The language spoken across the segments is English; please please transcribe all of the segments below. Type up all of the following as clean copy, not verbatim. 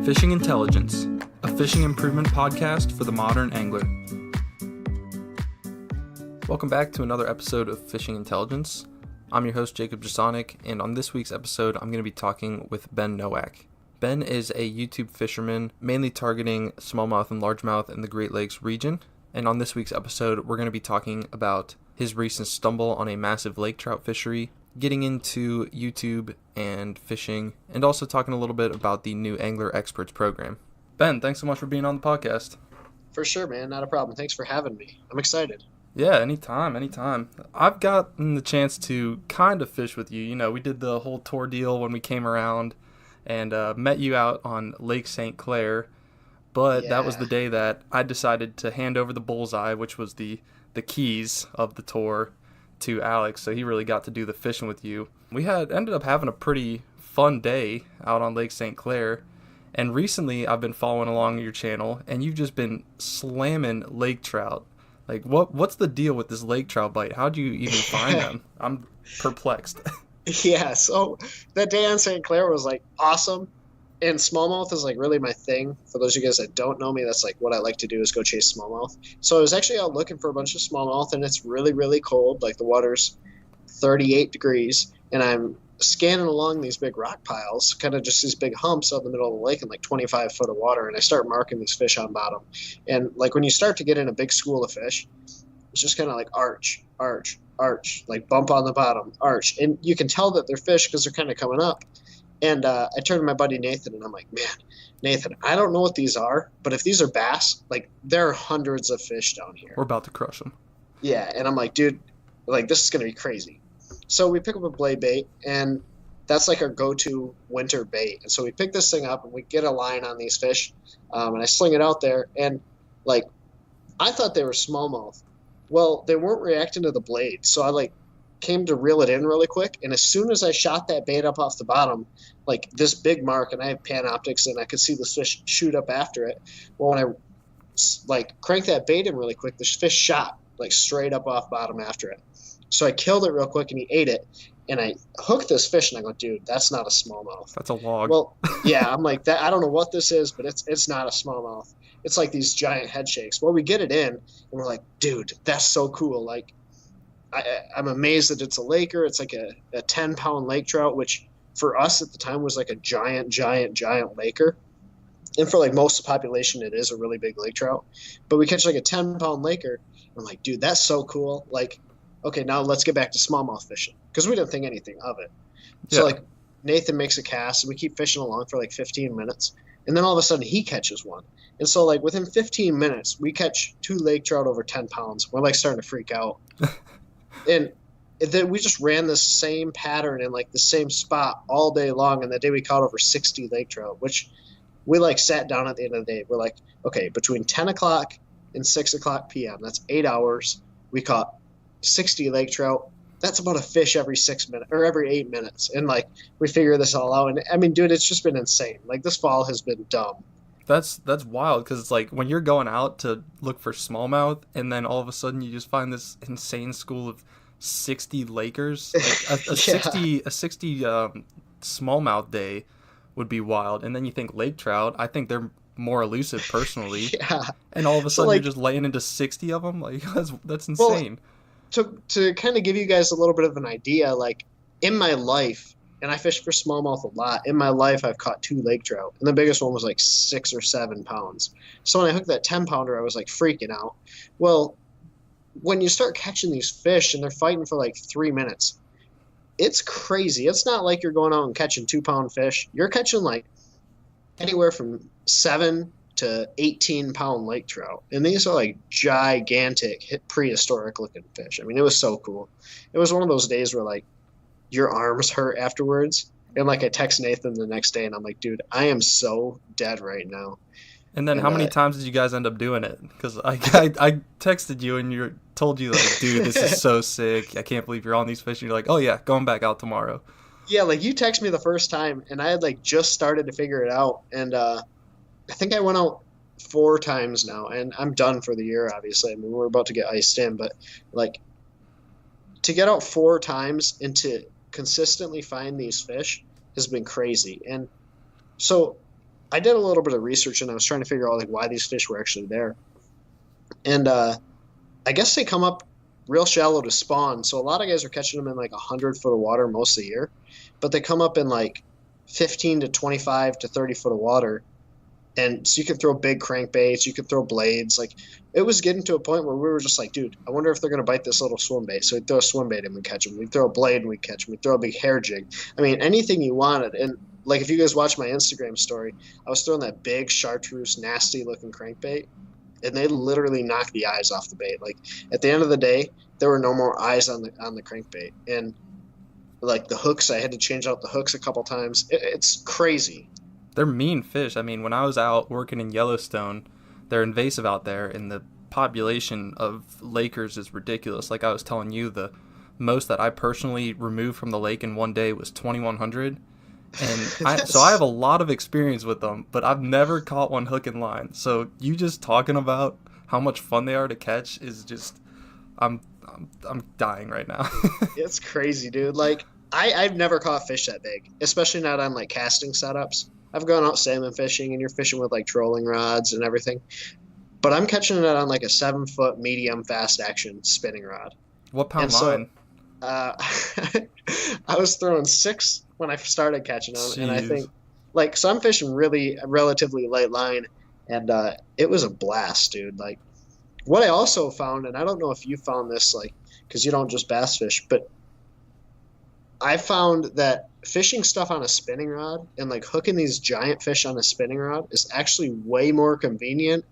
Fishing Intelligence, a fishing improvement podcast for the modern angler. Welcome back to another episode of Fishing Intelligence. I'm your host, Jacob Jasonic, and on this week's episode, I'm going to be talking with Ben Nowak. Ben is a YouTube fisherman, mainly targeting smallmouth and largemouth in the Great Lakes region. And on this week's episode, we're going to be talking about his recent stumble on a massive lake trout fishery, getting into YouTube and fishing, and also talking a little bit about the new Angler Experts program. Ben, thanks so much for being on the podcast. For sure, man. Not a problem. Thanks for having me. I'm excited. Yeah, anytime. I've gotten the chance to kind of fish with you. You know, we did the whole tour deal when we came around and met you out on Lake St. Clair, but that was the day that I decided to hand over the bullseye, which was the keys of the tour, to Alex, so he really got to do the fishing with you. We ended up having a pretty fun day out on Lake St. Clair, and recently I've been following along your channel, and you've just been slamming lake trout. Like, what's the deal with this lake trout bite? How'd you even find them? I'm perplexed. Yeah, so that day on St. Clair was, like, awesome, and smallmouth is, like, really my thing. For those of you guys that don't know me, that's, like, what I like to do is go chase smallmouth. So I was actually out looking for a bunch of smallmouth, and it's really, really cold. Like, the water's 38 degrees, and I'm scanning along these big rock piles, kind of just these big humps out in the middle of the lake in, like, 25 foot of water, and I start marking these fish on bottom. And, like, when you start to get in a big school of fish, it's just kind of like arch, like bump on the bottom, arch. And you can tell that they're fish because they're kind of coming up. And I turned to my buddy Nathan, and I'm like, man, Nathan, I don't know what these are, but if these are bass, like, there are hundreds of fish down here. We're about to crush them. Yeah, and I'm like, dude, like, this is going to be crazy. So we pick up a blade bait, and that's like our go-to winter bait. And so we pick this thing up, and we get a line on these fish, and I sling it out there, and, like, I thought they were smallmouth. Well, they weren't reacting to the blade, so I, like, came to reel it in really quick, and as soon as I shot that bait up off the bottom, like this big mark, and I have pan optics, and I could see the fish shoot up after it. Well, when I like cranked that bait in really quick, the fish shot like straight up off bottom after it. So I killed it real quick, and he ate it, and I hooked this fish, and I go, dude, that's not a smallmouth. That's a log. Well, yeah, I'm like, that. I don't know what this is, but it's not a smallmouth. It's like these giant head shakes. Well, we get it in, and we're like, dude, that's so cool. Like, I'm amazed that it's a laker. It's like a 10-pound lake trout, which for us at the time was like a giant laker. And for like most of the population, it is a really big lake trout. But we catch like a 10-pound laker. I'm like, dude, that's so cool. Like, okay, now let's get back to smallmouth fishing, because we didn't think anything of it. Yeah. So like Nathan makes a cast, and we keep fishing along for like 15 minutes. And then all of a sudden he catches one. And so like within 15 minutes, we catch 2 lake trout over 10 pounds. We're like starting to freak out. And then we just ran the same pattern in like the same spot all day long. And that day we caught over 60 lake trout, which we like sat down at the end of the day. We're like, okay, between 10 o'clock and 6 o'clock p.m., that's 8 hours. We caught 60 lake trout. That's about a fish every 6 minutes or every 8 minutes. And like we figure this all out. And I mean, dude, it's just been insane. Like this fall has been dumb. That's wild, because it's like when you're going out to look for smallmouth, and then all of a sudden you just find this insane school of 60 lakers. Like a 60 smallmouth day would be wild, and then you think lake trout. I think they're more elusive personally. Yeah. And all of a sudden you're just laying into 60 of them. Like that's insane. Well, to kind of give you guys a little bit of an idea, like in my life. And I fish for smallmouth a lot. In my life, I've caught 2 lake trout. And the biggest one was like 6 or 7 pounds. So when I hooked that 10-pounder, I was like freaking out. Well, when you start catching these fish and they're fighting for like 3 minutes, it's crazy. It's not like you're going out and catching 2-pound fish. You're catching like anywhere from 7 to 18-pound lake trout. And these are like gigantic, prehistoric looking fish. I mean, it was so cool. It was one of those days where like, your arms hurt afterwards. And like I text Nathan the next day, and I'm like, dude, I am so dead right now. And then how many times did you guys end up doing it? Because I texted you, and you told you like, dude, this is so sick. I can't believe you're on these fish. And you're like, oh yeah, going back out tomorrow. Yeah, like you texted me the first time, and I had like just started to figure it out. And I think I went out 4 times now, and I'm done for the year, obviously. I mean, we're about to get iced in, but like to get out 4 times and to consistently find these fish has been crazy. And so I did a little bit of research and I was trying to figure out like why these fish were actually there. And I guess they come up real shallow to spawn. So a lot of guys are catching them in like 100 foot of water most of the year, but they come up in like 15 to 25 to 30 foot of water. And so you can throw big crankbaits, you can throw blades. Like it was getting to a point where we were just like, dude, I wonder if they're going to bite this little swim bait. So we'd throw a swim bait and we'd catch them. We'd throw a blade and we'd catch them. We'd throw a big hair jig. I mean, anything you wanted. And like if you guys watch my Instagram story, I was throwing that big chartreuse, nasty looking crankbait, and they literally knocked the eyes off the bait. Like at the end of the day, there were no more eyes on the crankbait. And like the hooks, I had to change out the hooks a couple times. It's crazy. They're mean fish. I mean, when I was out working in Yellowstone, they're invasive out there, and the population of lakers is ridiculous. Like I was telling you, the most that I personally removed from the lake in one day was 2,100. And so I have a lot of experience with them, but I've never caught one hook and line. So you just talking about how much fun they are to catch is just, I'm dying right now. It's crazy, dude. Like I've never caught fish that big, especially not on like casting setups. I've gone out salmon fishing and you're fishing with like trolling rods and everything, but I'm catching it on like a 7 foot medium fast action spinning rod. What pound line? Uh, I was throwing 6 when I started catching them, Jeez. and I think like so I'm fishing really relatively light line, and it was a blast, dude. Like what I also found, and I don't know if you found this, like because you don't just bass fish, but I found that fishing stuff on a spinning rod and like hooking these giant fish on a spinning rod is actually way more convenient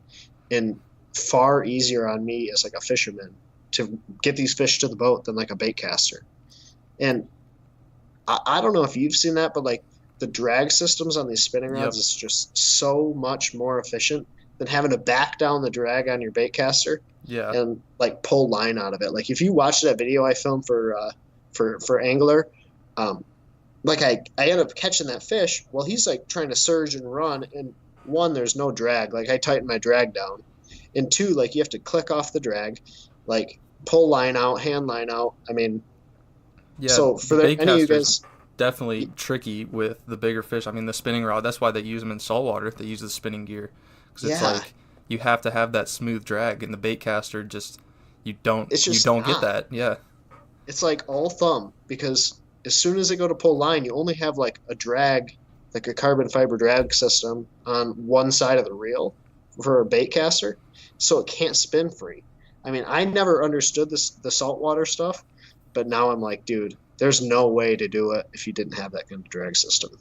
and far easier on me as like a fisherman to get these fish to the boat than like a bait caster. And I don't know if you've seen that, but like the drag systems on these spinning rods is just so much more efficient than having to back down the drag on your bait caster and like pull line out of it. Like if you watch that video I filmed for Angler, like I ended up catching that fish while he's like trying to surge and run, and one, there's no drag. Like I tightened my drag down, and two, like you have to click off the drag, like pull line out, hand line out. I mean, so for any of you guys, definitely tricky with the bigger fish. I mean, the spinning rod, that's why they use them in saltwater. They use the spinning gear because it's like you have to have that smooth drag, and the bait caster just you don't get that. Yeah, it's like all thumb, because as soon as they go to pull line, you only have like a drag, like a carbon fiber drag system on one side of the reel for a bait caster, so it can't spin free. I mean, I never understood the saltwater stuff, but now I'm like, dude, there's no way to do it if you didn't have that kind of drag system.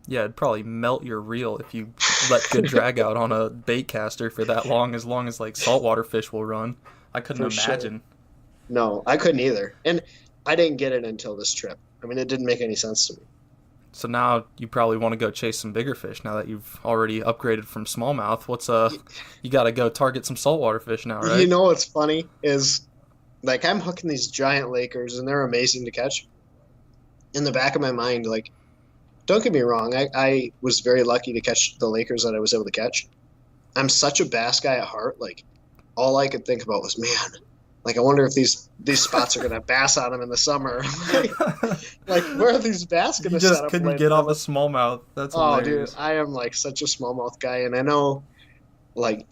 Yeah, it'd probably melt your reel if you let good drag out on a bait caster for that long as like saltwater fish will run. I couldn't imagine. Sure. No, I couldn't either. And I didn't get it until this trip. I mean, it didn't make any sense to me. So now you probably want to go chase some bigger fish now that you've already upgraded from smallmouth. You got to go target some saltwater fish now, right? You know what's funny is, like, I'm hooking these giant Lakers, and they're amazing to catch. In the back of my mind, like, don't get me wrong, I was very lucky to catch the Lakers that I was able to catch. I'm such a bass guy at heart. Like, all I could think about was, man, like, I wonder if these spots are going to bass on them in the summer. like, where are these bass going to set up? You just couldn't get off a smallmouth. That's hilarious. Dude, I am, like, such a smallmouth guy, and I know, like,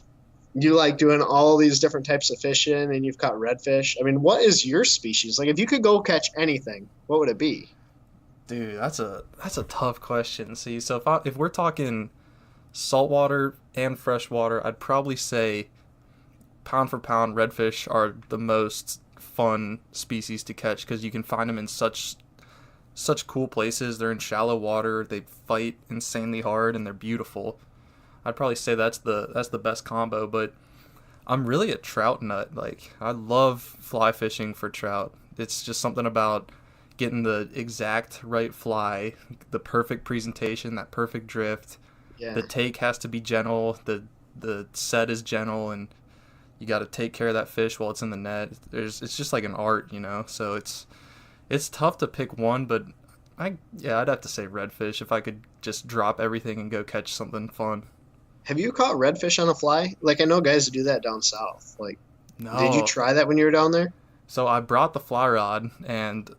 you like doing all these different types of fishing, and you've caught redfish. I mean, what is your species? Like, if you could go catch anything, what would it be? Dude, that's a tough question. See, so if we're talking saltwater and freshwater, I'd probably say pound for pound, redfish are the most fun species to catch because you can find them in such cool places. They're in shallow water. They fight insanely hard, and they're beautiful. I'd probably say that's the best combo. But I'm really a trout nut. Like, I love fly fishing for trout. It's just something about getting the exact right fly, the perfect presentation, that perfect drift. Yeah. The take has to be gentle. The set is gentle, and you got to take care of that fish while it's in the net. It's just like an art, you know. So it's tough to pick one, but I'd have to say redfish if I could just drop everything and go catch something fun. Have you caught redfish on a fly? Like, I know guys that do that down south. Like, no. Did you try that when you were down there? So I brought the fly rod, and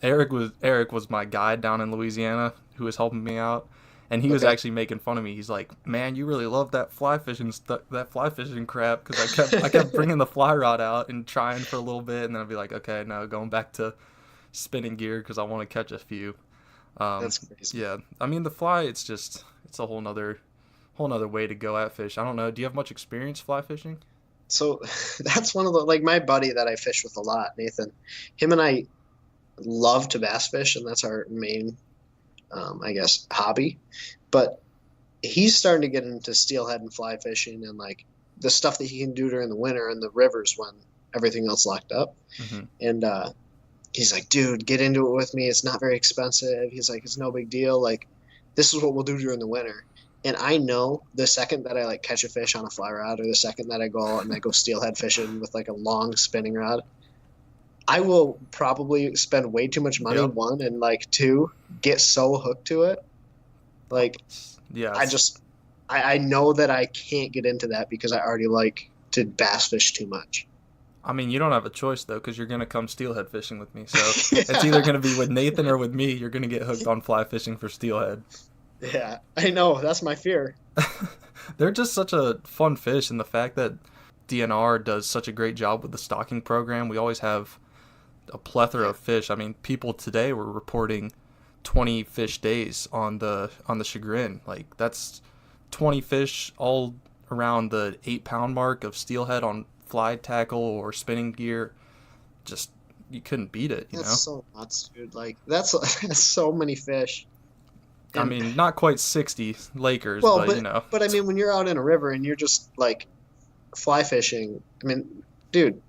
Eric was my guide down in Louisiana who was helping me out. And he was Okay. actually making fun of me. He's like, "Man, you really love that fly fishing that fly fishing crap." Because I kept bringing the fly rod out and trying for a little bit, and then I'd be like, "Okay, now going back to spinning gear because I want to catch a few." Um, That's crazy. yeah, I mean the fly, it's a whole nother way to go at fish. I don't know. Do you have much experience fly fishing? So that's one of the like my buddy that I fish with a lot, Nathan. Him and I love to bass fish, and that's our main, I guess, hobby. But he's starting to get into steelhead and fly fishing and like the stuff that he can do during the winter in the rivers when everything else locked up. Mm-hmm. And he's like, dude, get into it with me. It's not very expensive. He's like, it's no big deal. Like, this is what we'll do during the winter. And I know the second that I like catch a fish on a fly rod, or the second that I go out and I go steelhead fishing with like a long spinning rod, I will probably spend way too much money, Yep. one, and like two, get so hooked to it. Like, I Yes. just, I know that I can't get into that because I already like to bass fish too much. I mean, you don't have a choice though, because you're gonna come steelhead fishing with me. So it's either Yeah. gonna be with Nathan or with me. You're gonna get hooked on fly fishing for steelhead. Yeah, I know. That's my fear. They're just such a fun fish, and the fact that DNR does such a great job with the stocking program, we always have a plethora of fish. I mean, people today were reporting 20 fish days on the chagrin. Like that's 20 fish all around the 8 pound mark of steelhead on fly tackle or spinning gear. Just you couldn't beat it, you That's know. so nuts, dude. Like that's that's so many fish. I And mean, not quite 60 Lakers, well, but you know. but I mean, when you're out in a river and you're just like fly fishing, I mean, dude,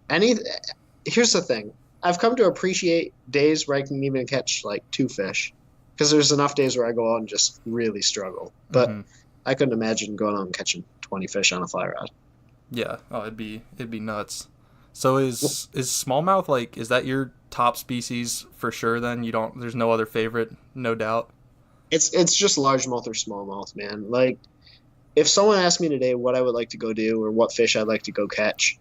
here's the thing. I've come to appreciate days where I can even catch like two fish, because there's enough days where I go out and just really struggle. But Hmm. I couldn't imagine going out and catching 20 fish on a fly rod. Yeah. Oh, it'd be nuts. So is smallmouth, like, is that your top species for sure? Then you don't. There's no other favorite, no doubt. It's just largemouth or smallmouth, man. Like if someone asked me today what I would like to go do or what fish I'd like to go catch,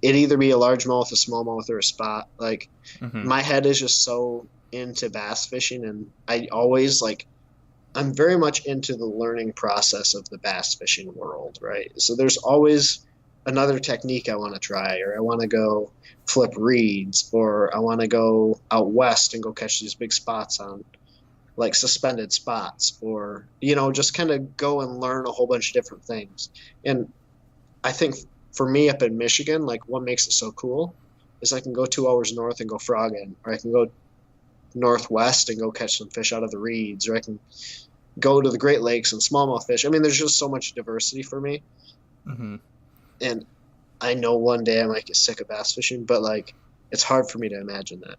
it'd either be a largemouth, a smallmouth, or a spot. Like Hmm. my head is just so into bass fishing, and I always like I'm very much into the learning process of the bass fishing world, right? So there's always another technique I want to try, or I want to go flip reeds, or I want to go out west and go catch these big spots on like suspended spots, or just kind of go and learn a whole bunch of different things. And I think for me up in Michigan, like what makes it so cool is I can go 2 hours north and go frogging, or I can go northwest and go catch some fish out of the reeds, or I can go to the Great Lakes and smallmouth fish. I mean, there's just so much diversity for me. Hmm. And I know one day I might get sick of bass fishing, but like it's hard for me to imagine that.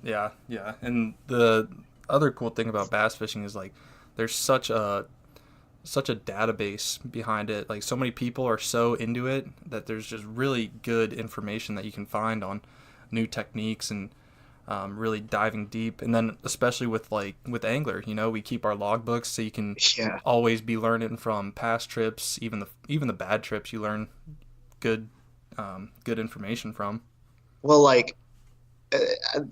Yeah, yeah. And the other cool thing about bass fishing is like there's such a database behind it. Like so many people are so into it that there's just really good information that you can find on new techniques and really diving deep. And then especially with angler, we keep our logbooks so you can Yeah. always be learning from past trips, even the bad trips. You learn good good information from. Well, like uh,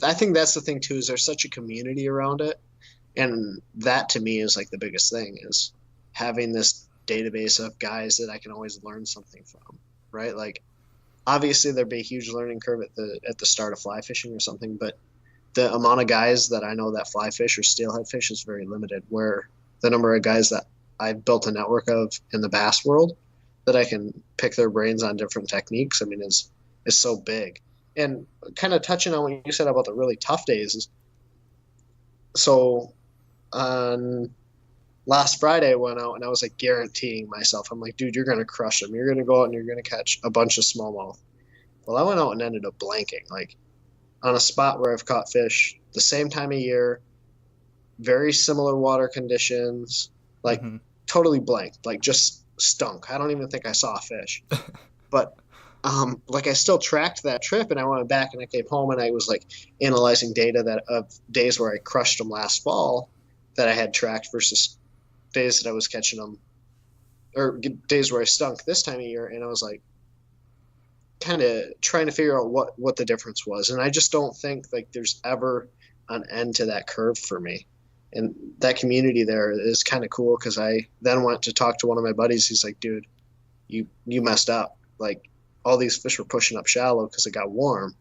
I think that's the thing too, is there's such a community around it. And that to me is like the biggest thing, is having this database of guys that I can always learn something from, right? Like obviously there'd be a huge learning curve at the start of fly fishing or something, but the amount of guys that I know that fly fish or steelhead fish is very limited, where the number of guys that I've built a network of in the bass world that I can pick their brains on different techniques, I mean, is so big. And kind of touching on what you said about the really tough days is, so on last Friday I went out and I was like guaranteeing myself, I'm like, dude, you're gonna crush them. You're gonna go out and you're gonna catch a bunch of smallmouth. Well, I went out and ended up blanking, like on a spot where I've caught fish the same time of year, very similar water conditions, like Hmm. totally blanked, like just stunk. I don't even think I saw a fish. But like I still tracked that trip, and I went back and I came home and I was like analyzing data that of days where I crushed them last fall that I had tracked versus days that I was catching them, or days where I stunk this time of year, and I was like kind of trying to figure out what the difference was. And I just don't think like there's ever an end to that curve for me. And that community there is kind of cool because I then went to talk to one of my buddies. He's like, dude, you messed up. Like all these fish were pushing up shallow because it got warm,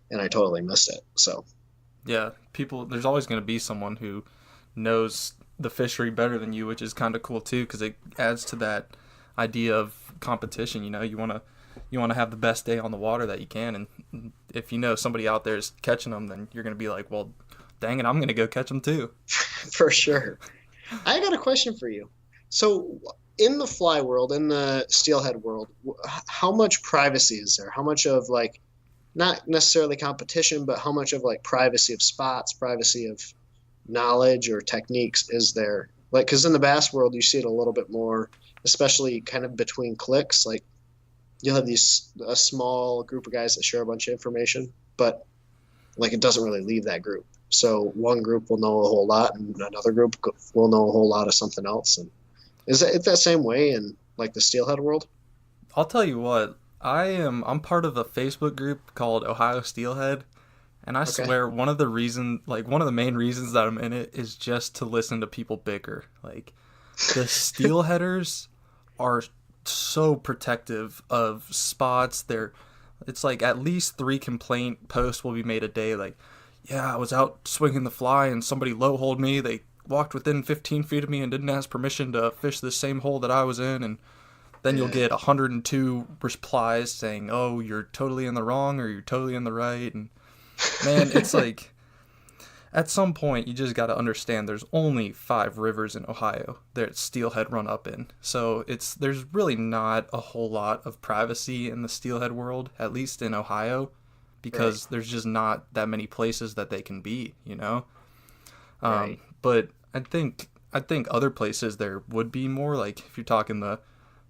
and I totally missed it. So Yeah, there's always going to be someone who knows the fishery better than you, which is kind of cool too, because it adds to that idea of competition. You want to have the best day on the water that you can, and if you know somebody out there is catching them, then you're going to be like, well, dang it, I'm going to go catch them too. for sure. I got a question for you. So in the fly world, in the steelhead world, how much privacy is there? How much of like, not necessarily competition, but how much of like privacy of spots, privacy of knowledge or techniques is there? Like, because in the bass world, you see it a little bit more, especially kind of between clicks. Like, you'll have a small group of guys that share a bunch of information, but like it doesn't really leave that group. So one group will know a whole lot, and another group will know a whole lot of something else. And is it that same way in like the steelhead world? I'll tell you what, I'm part of a Facebook group called Ohio Steelhead, and I Okay. swear one of the main reasons that I'm in it is just to listen to people bicker. Like the steelheaders are so protective of spots. It's like at least 3 complaint posts will be made a day. Like, yeah, I was out swinging the fly and somebody low-holed me. They walked within 15 feet of me and didn't ask permission to fish the same hole that I was in. And then you'll get 102 replies saying, oh, you're totally in the wrong or you're totally in the right. And man, it's like, at some point, you just got to understand there's only 5 rivers in Ohio that steelhead run up in. So there's really not a whole lot of privacy in the steelhead world, at least in Ohio, because Right. there's just not that many places that they can be, you know? Right. But I think other places there would be more, like if you're talking the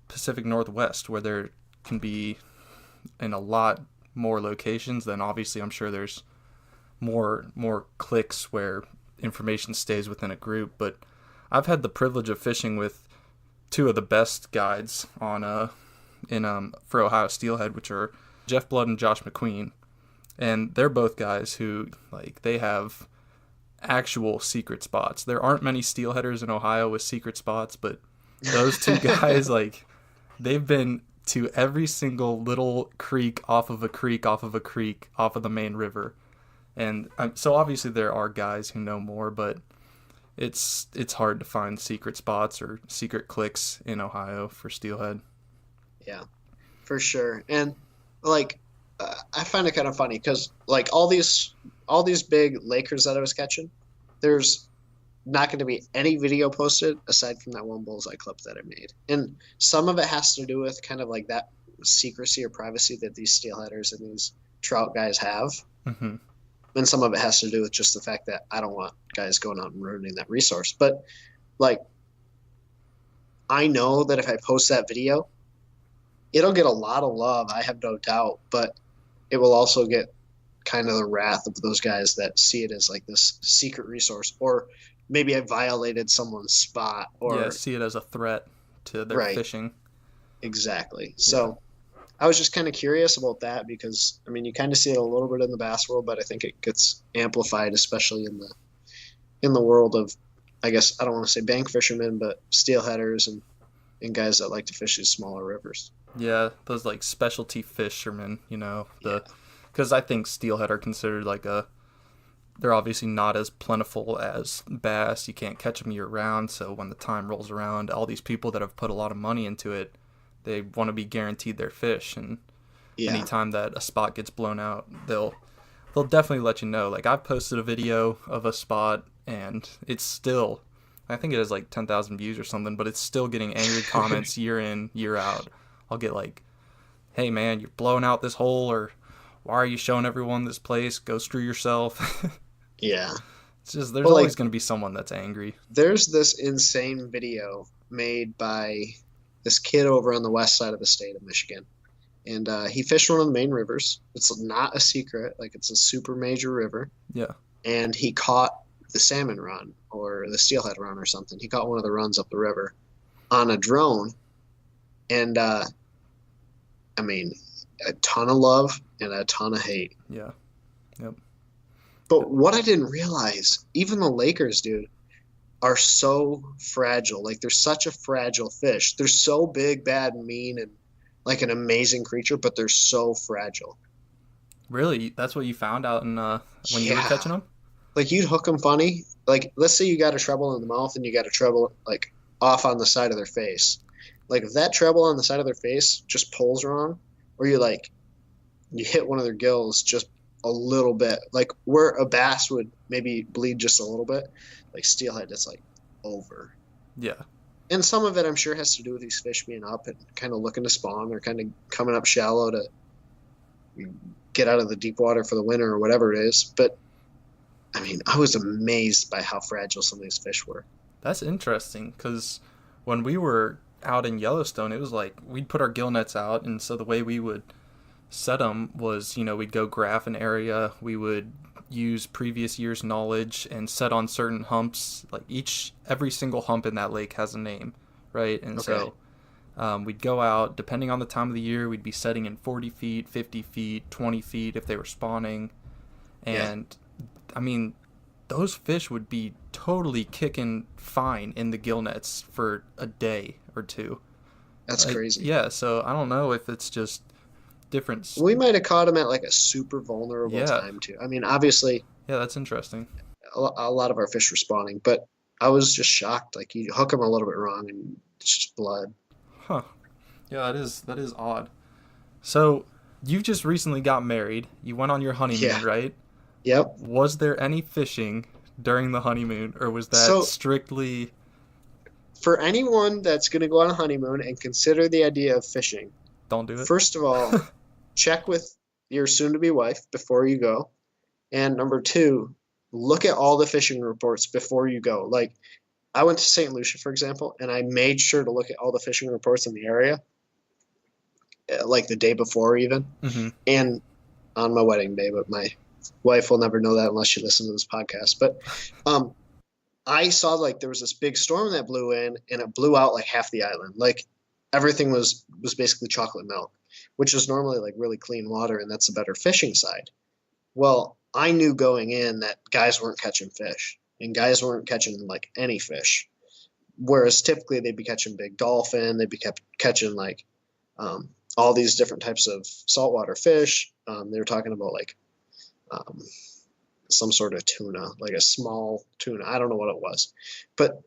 Pacific Northwest, where there can be in a lot more locations, then obviously I'm sure there's more clicks where information stays within a group. But I've had the privilege of fishing with 2 of the best guides for Ohio Steelhead, which are Jeff Blood and Josh McQueen, and they're both guys who like they have actual secret spots. There aren't many steelheaders in Ohio with secret spots, but those 2 guys like they've been to every single little creek off of a creek off of a creek off of the main river. And so obviously there are guys who know more, but it's hard to find secret spots or secret clicks in Ohio for steelhead. Yeah, for sure. And like, I find it kind of funny because like all these big Lakers that I was catching, there's not going to be any video posted aside from that one bullseye clip that I made. And some of it has to do with kind of like that secrecy or privacy that these steelheaders and these trout guys have. Mm-hmm. And some of it has to do with just the fact that I don't want guys going out and ruining that resource. But like, I know that if I post that video, it'll get a lot of love. I have no doubt, but it will also get kind of the wrath of those guys that see it as like this secret resource, or maybe I violated someone's spot, or Yeah, see it as a threat to their right, fishing. exactly. So I was just kind of curious about that because I mean you kind of see it a little bit in the bass world, but I think it gets amplified, especially in the world of, I guess I don't want to say bank fishermen, but steelheaders and guys that like to fish these smaller rivers. Yeah, those like specialty fishermen, because I think steelhead are considered they're obviously not as plentiful as bass. You can't catch them year round, so when the time rolls around, all these people that have put a lot of money into it, they want to be guaranteed their fish, and Yeah, anytime that a spot gets blown out, they'll definitely let you know. Like I've posted a video of a spot and it's still, I think it has like 10,000 views or something, but it's still getting angry comments year in, year out. I'll get like, hey man, you're blowing out this hole, or why are you showing everyone this place? Go screw yourself. yeah. It's just, there's Well, always like going to be someone that's angry. there's this insane video made by this kid over on the west side of the state of Michigan. And he fished one of the main rivers. It's not a secret, like it's a super major river. Yeah. And he caught the salmon run or the steelhead run or something. He caught one of the runs up the river on a drone. And I mean, a ton of love and a ton of hate. Yeah. Yep. But what I didn't realize, even the Lakers, dude, are so fragile. Like they're such a fragile fish. They're so big, bad, and mean, and like an amazing creature, but they're so fragile. Really? That's what you found out in when you were Yeah. catching them? Like you'd hook them funny. Like let's say you got a treble in the mouth and you got a treble like off on the side of their face. Like if that treble on the side of their face just pulls wrong, or you hit one of their gills just a little bit, like where a bass would maybe bleed just a little bit, like steelhead, it's like over. Yeah. And some of it, I'm sure, has to do with these fish being up and kind of looking to spawn or kind of coming up shallow to get out of the deep water for the winter or whatever it is. But I mean, I was amazed by how fragile some of these fish were. That's interesting because when we were out in Yellowstone, it was like we'd put our gill nets out, and so the way we would set them was, we'd go graph an area, we would use previous year's knowledge and set on certain humps. Like every single hump in that lake has a name, right? And Okay. so we'd go out, depending on the time of the year, we'd be setting in 40 feet, 50 feet, 20 feet if they were spawning. Yeah. And I mean, those fish would be totally kicking fine in the gill nets for a day or two. That's crazy. Yeah, so I don't know if it's just different. We might have caught them at like a super vulnerable Yeah, time too. I mean, obviously, yeah, that's interesting. a lot of our fish were spawning, but I was just shocked. Like you hook them a little bit wrong and it's just blood. Huh. Yeah, that is odd. So you just recently got married. You went on your honeymoon, Yeah. right? Yep. Was there any fishing during the honeymoon, or was that So strictly for anyone that's going to go on a honeymoon and consider the idea of fishing, don't do it? first of all, check with your soon-to-be wife before you go. And number two, look at all the fishing reports before you go. Like I went to St. Lucia, for example, and I made sure to look at all the fishing reports in the area, like the day before even, Mm-hmm. and on my wedding day. But my wife will never know that unless she listens to this podcast. But um, I saw like there was this big storm that blew in, and it blew out like half the island. Like everything was basically chocolate milk, which is normally like really clean water, and that's a better fishing side. Well, I knew going in that guys weren't catching fish, and guys weren't catching like any fish. Whereas typically they'd be catching big dolphin, they'd be kept catching like um, all these different types of saltwater fish. They were talking about like um, some sort of tuna, like a small tuna. I don't know what it was, but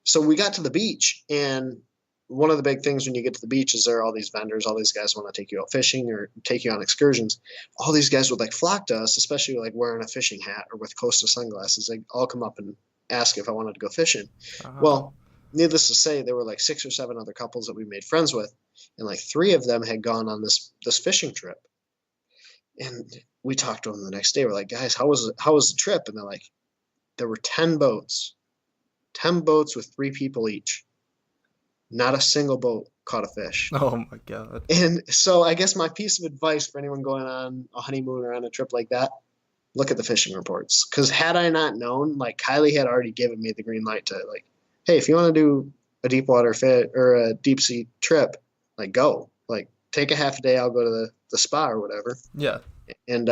so we got to the beach, and one of the big things when you get to the beach is there are all these vendors, all these guys want to take you out fishing or take you on excursions. All these guys would like flock to us, especially like wearing a fishing hat or with Costa sunglasses. They all come up and ask if I wanted to go fishing. Uh, Well, needless to say, there were like 6 or 7 other couples that we made friends with, and like 3 of them had gone on this fishing trip. And we talked to them the next day. We're like, guys, how was the trip? And they're like, there were 10 boats with 3 people each. Not a single boat caught a fish. oh my god. And so I guess my piece of advice for anyone going on a honeymoon or on a trip like that, look at the fishing reports. Because had I not known, like Kylie had already given me the green light to like, hey, if you want to do a deep water fit or a deep sea trip, like go. Like take a half a day, I'll go to the spa or whatever. Yeah. And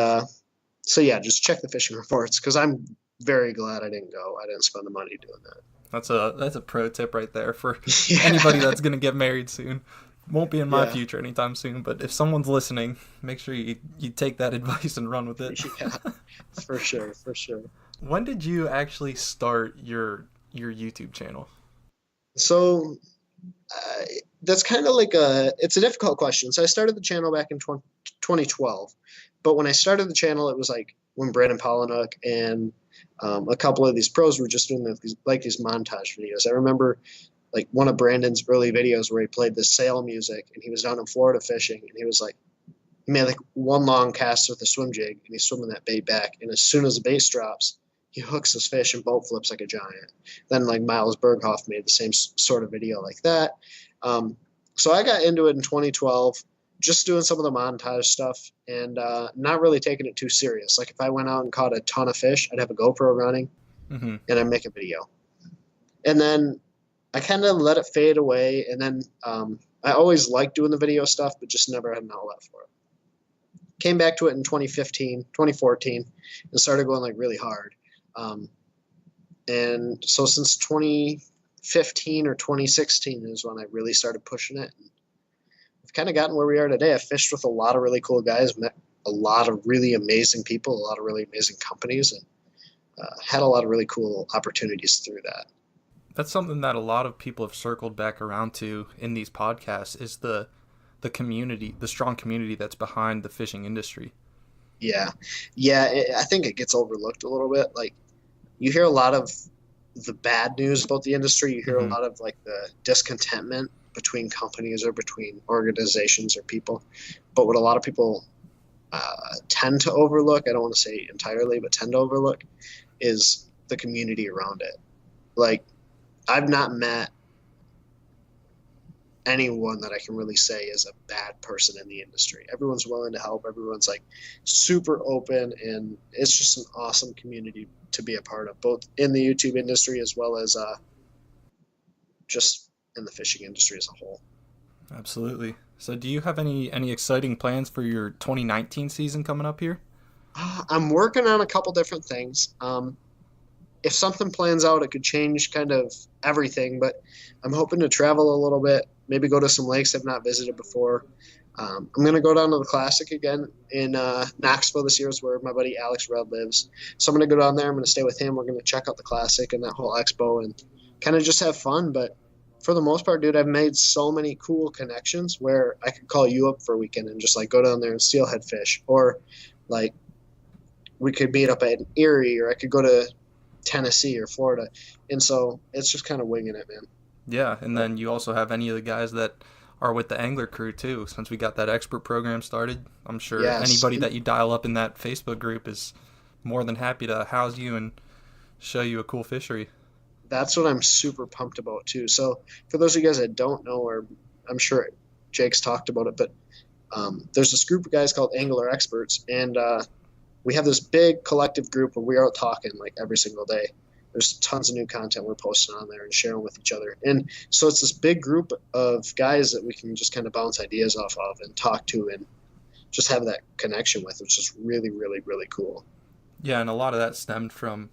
so yeah, just check the fishing reports because I'm very glad I didn't go. I didn't spend the money doing that. That's a pro tip right there for Yeah. anybody that's gonna get married soon. Won't be in my Yeah. future anytime soon, but if someone's listening, make sure you take that advice and run with it. Yeah, for sure, for sure. When did you actually start your YouTube channel? So uh, that's kind of like it's a difficult question. So I started the channel back in 2012, but when I started the channel, it was like when Brandon Pollinuk and a couple of these pros were just doing these montage videos. I remember like one of Brandon's early videos where he played the sail music and he was down in Florida fishing and he was like, he made like one long cast with a swim jig and he's swimming that bait back. And as soon as the bait drops, he hooks his fish and boat flips like a giant. Then like Miles Berghoff made the same sort of video like that. So I got into it in 2012, just doing some of the montage stuff and not really taking it too serious. Like if I went out and caught a ton of fish, I'd have a GoPro running Mm-hmm. and I'd make a video. And then I kind of let it fade away. And then I always liked doing the video stuff, but just never had an outlet for it. Came back to it in 2015, 2014, and started going like really hard. And so since 2015 or 2016 is when I really started pushing it. I've kind of gotten where we are today. I've fished with a lot of really cool guys, met a lot of really amazing people, a lot of really amazing companies, and had a lot of really cool opportunities through that. That's something that a lot of people have circled back around to in these podcasts is the community, the strong community that's behind the fishing industry. Yeah. I think it gets overlooked a little bit. Like, you hear a lot of the bad news about the industry. You hear a lot of like the discontentment between companies or between organizations or people. But what a lot of people tend to overlook, I don't want to say entirely, but tend to overlook, is the community around it. Like, I've not met anyone that I can really say is a bad person in the industry. Everyone's willing to help. Everyone's like super open, and it's just an awesome community to be a part of, both in the YouTube industry as well as just in the fishing industry as a whole. Absolutely. So do you have any exciting plans for your 2019 season coming up here? I'm working on a couple different things. If something plans out, it could change kind of everything, but I'm hoping to travel a little bit, maybe go to some lakes I've not visited before. I'm going to go down to the Classic again in Knoxville this year, is where my buddy Alex Rudd lives. So I'm going to go down there. I'm going to stay with him. We're going to check out the Classic and that whole expo and kind of just have fun. But for the most part, dude, I've made so many cool connections where I could call you up for a weekend and just like go down there and steelhead fish, or like we could meet up at Erie, or I could go to Tennessee or Florida. And so it's just kind of winging it, man. Yeah, and then you also have any of the guys that are with the angler crew too. Since we got that expert program started, I'm sure anybody that you dial up in that Facebook group is more than happy to house you and show you a cool fishery. That's what I'm super pumped about too. So for those of you guys that don't know, or I'm sure Jake's talked about it, but there's this group of guys called Angler Experts, and we have this big collective group where we are talking like every single day. There's tons of new content we're posting on there and sharing with each other. And so it's this big group of guys that we can just kind of bounce ideas off of and talk to and just have that connection with, which is really, really, really cool. Yeah, and a lot of that stemmed from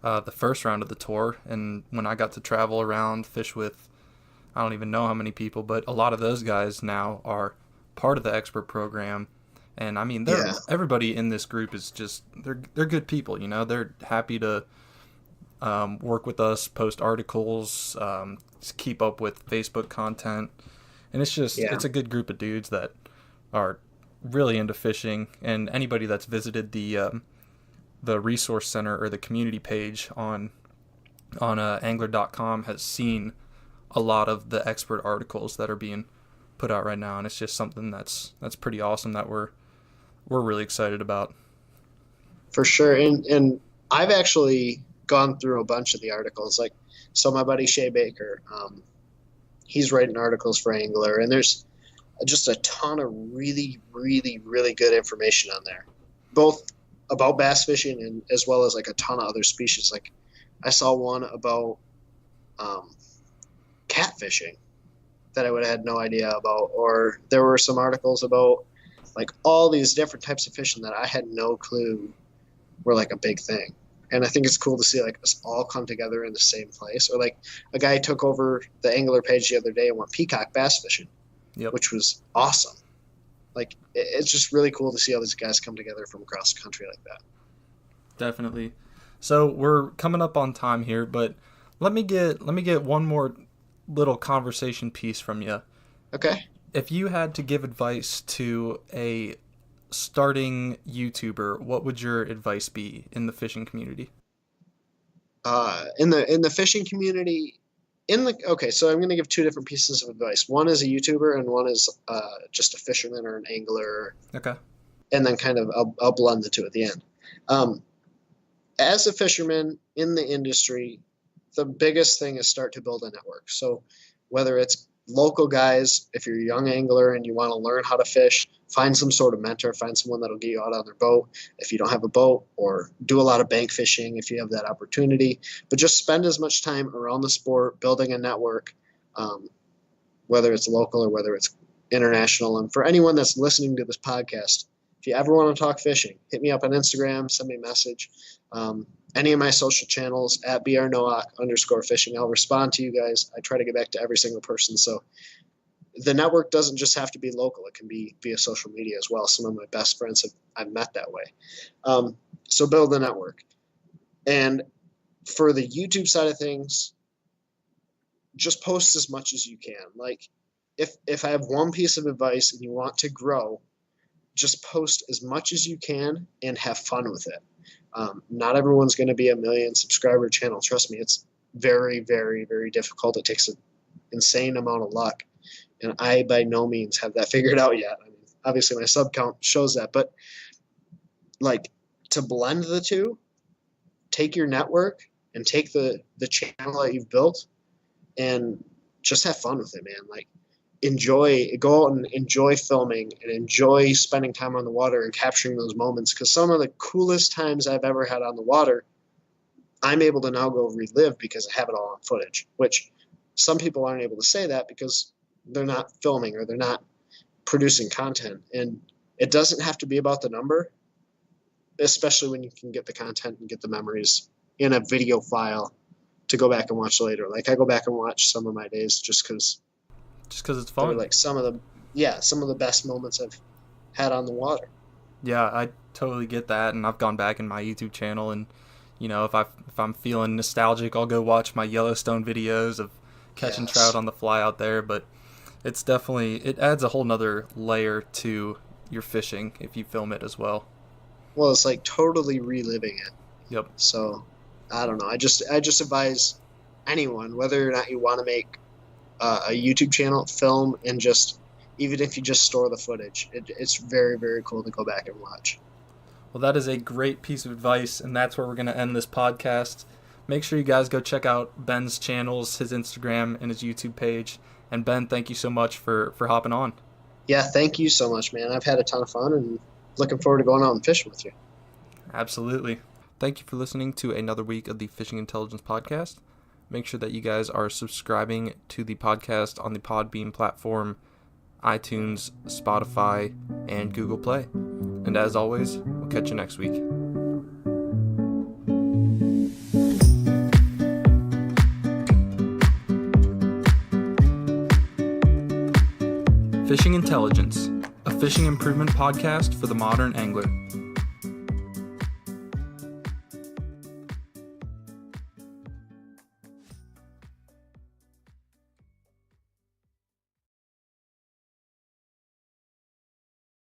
the first round of the tour. And when I got to travel around, fish with, I don't even know how many people, but a lot of those guys now are part of the expert program. And I mean, everybody in this group is just, they're good people, you know, they're happy to work with us, post articles, keep up with Facebook content. And it's just, it's a good group of dudes that are really into fishing. And anybody that's visited the resource center or the community page on angler.com has seen a lot of the expert articles that are being put out right now. And it's just something that's pretty awesome that we're really excited about. For sure. And I've actually gone through a bunch of the articles. Like, so my buddy Shay Baker, he's writing articles for Angler, and there's just a ton of really, really, really good information on there, both about bass fishing and as well as like a ton of other species. Like, I saw one about catfishing that I would have had no idea about, or there were some articles about like all these different types of fishing that I had no clue were like a big thing. And I think it's cool to see like us all come together in the same place. Or like a guy took over the Angler page the other day and went peacock bass fishing, which was awesome. Like, it's just really cool to see all these guys come together from across the country like that. Definitely. So we're coming up on time here, but let me get one more little conversation piece from you. Okay. If you had to give advice to a starting YouTuber, what would your advice be in the fishing community? In the fishing community, okay, so I'm going to give two different pieces of advice. One is a YouTuber, and one is just a fisherman or an angler. Okay. And then kind of I'll blend the two at the end. As a fisherman in the industry, the biggest thing is start to build a network. So whether it's local guys, if you're a young angler and you want to learn how to fish, find some sort of mentor, find someone that'll get you out on their boat if you don't have a boat, or do a lot of bank fishing if you have that opportunity. But just spend as much time around the sport, building a network, whether it's local or whether it's international. And for anyone that's listening to this podcast, if you ever want to talk fishing, hit me up on Instagram, send me a message. any of my social channels at brnowak_fishing. I'll respond to you guys. I try to get back to every single person. So the network doesn't just have to be local. It can be via social media as well. Some of my best friends I've met that way. So build the network. And for the YouTube side of things, just post as much as you can. Like if I have one piece of advice and you want to grow, just post as much as you can and have fun with it. Not everyone's going to be a 1 million subscriber channel. Trust me, it's very, very, very difficult. It takes an insane amount of luck. And I by no means have that figured out yet. I mean, obviously my sub count shows that, but like to blend the two, take your network and take the channel that you've built and just have fun with it, man. Like go out and enjoy filming and enjoy spending time on the water and capturing those moments. Because some of the coolest times I've ever had on the water, I'm able to now go relive because I have it all on footage, which some people aren't able to say that because they're not filming or they're not producing content. And it doesn't have to be about the number, especially when you can get the content and get the memories in a video file to go back and watch later. Like I go back and watch some of my days just because it's fun. Like some of the best moments I've had on the water. Yeah, I totally get that, and I've gone back in my YouTube channel, and you know, if I'm feeling nostalgic, I'll go watch my Yellowstone videos of catching trout on the fly out there. But it's definitely, it adds a whole nother layer to your fishing if you film it as well. Well, it's like totally reliving it. Yep. So I don't know. I just advise anyone, whether or not you want to make a YouTube channel, film, and just even if you just store the footage, it's very, very cool to go back and watch. Well, that is a great piece of advice, and that's where we're going to end this podcast. Make sure you guys go check out Ben's channels, his Instagram, and his YouTube page. And Ben, thank you so much for hopping on. Yeah, thank you so much, man. I've had a ton of fun and looking forward to going out and fishing with you. Absolutely. Thank you for listening to another week of the Fishing Intelligence Podcast. Make sure that you guys are subscribing to the podcast on the Podbean platform, iTunes, Spotify, and Google Play. And as always, we'll catch you next week. Fishing Intelligence, a fishing improvement podcast for the modern angler.